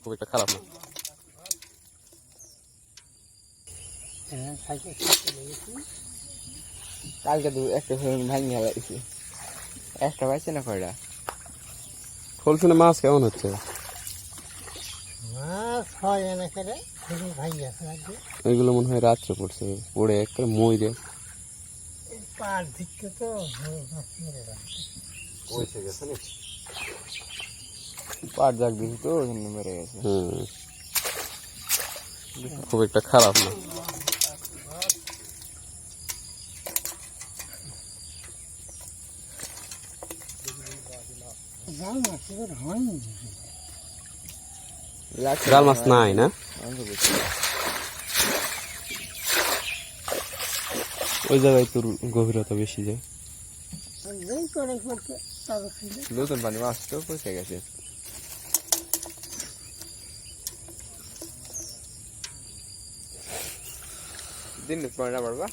খুব একটা খারাপ না। কালকে তো একটা ভাঙিয়ে লাগছে, একটা পাইছে না কয়টা। ফলসুনে মাছ কেমন হচ্ছে? এগুলো মনে হয় রাত্রে পড়ছে, পড়ে একটা মইরে পাট জাগ দিছি তো ওই জন্য মেরে গেছে। খুব একটা খারাপ না। জাল মাছ নাই না, ওই জায়গায় তোর গভীরতা বেশি যায়। নতুন পানি মাছ তো পয়সা গেছে। দিন পয়সা পারবা।